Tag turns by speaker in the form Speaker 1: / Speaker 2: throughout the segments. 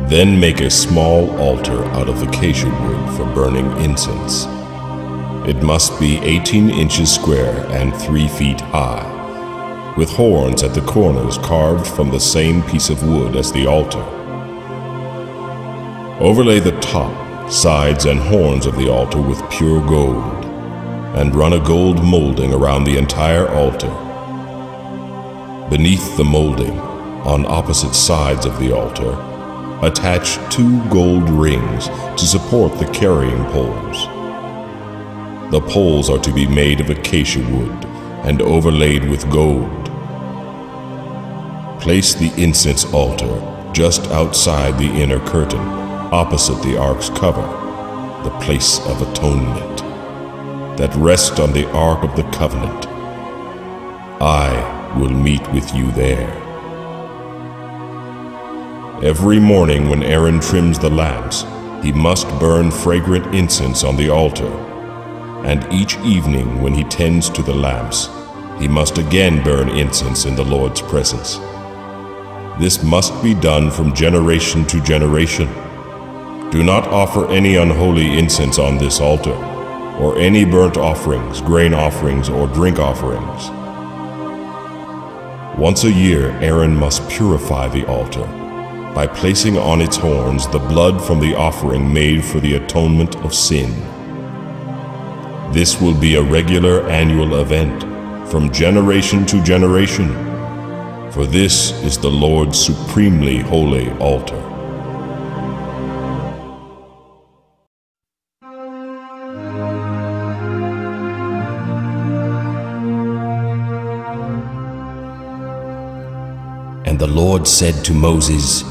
Speaker 1: Then make a small altar out of acacia wood for burning incense. It must be 18 inches square and 3 feet high, with horns at the corners carved from the same piece of wood as the altar. Overlay the top, sides, and horns of the altar with pure gold, and run a gold molding around the entire altar. Beneath the molding, on opposite sides of the altar, attach 2 gold rings to support the carrying poles. The poles are to be made of acacia wood and overlaid with gold. Place the incense altar just outside the inner curtain, opposite the ark's cover, the place of atonement, that rests on the ark of the covenant. I will meet with you there. Every morning when Aaron trims the lamps, he must burn fragrant incense on the altar, and each evening when he tends to the lamps, he must again burn incense in the Lord's presence. This must be done from generation to generation. Do not offer any unholy incense on this altar, or any burnt offerings, grain offerings, or drink offerings. Once a year, Aaron must purify the altar by placing on its horns the blood from the offering made for the atonement of sin. This will be a regular annual event from generation to generation, for this is the Lord's supremely holy altar.
Speaker 2: And the Lord said to Moses,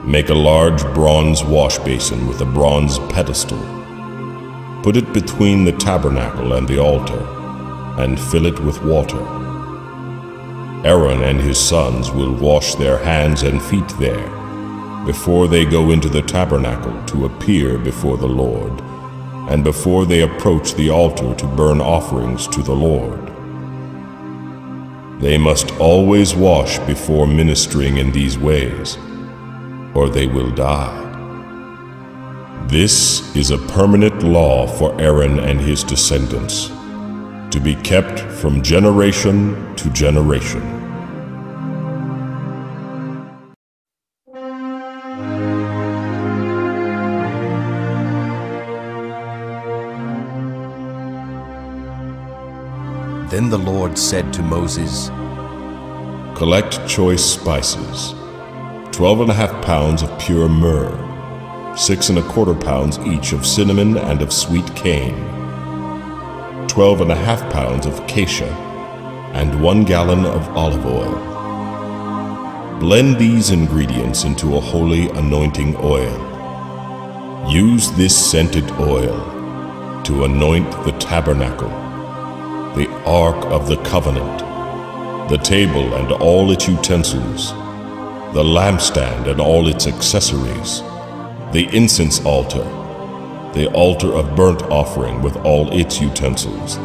Speaker 1: Make a large bronze wash basin with a bronze pedestal. Put it between the tabernacle and the altar, and fill it with water. Aaron and his sons will wash their hands and feet there, before they go into the tabernacle to appear before the Lord, and before they approach the altar to burn offerings to the Lord. They must always wash before ministering in these ways, or they will die. This is a permanent law for Aaron and his descendants, to be kept from generation to generation.
Speaker 2: Then the Lord said to Moses,
Speaker 1: Collect choice spices, 12.5 pounds of pure myrrh, 6.25 pounds each of cinnamon and of sweet cane, 12.5 pounds of acacia, and 1 gallon of olive oil. Blend these ingredients into a holy anointing oil. Use this scented oil to anoint the tabernacle, the ark of the covenant, the table and all its utensils, the lampstand and all its accessories, the incense altar, the altar of burnt offering with all its utensils,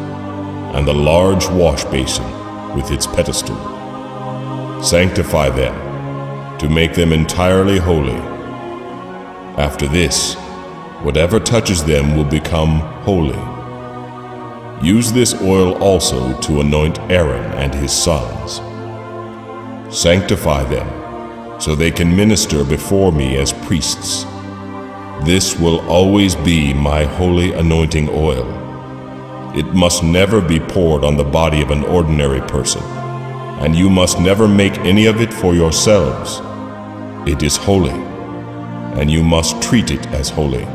Speaker 1: and the large wash basin with its pedestal. Sanctify them to make them entirely holy. After this, whatever touches them will become holy. Use this oil also to anoint Aaron and his sons. Sanctify them so they can minister before me as priests. This will always be my holy anointing oil. It must never be poured on the body of an ordinary person, and you must never make any of it for yourselves. It is holy, and you must treat it as holy.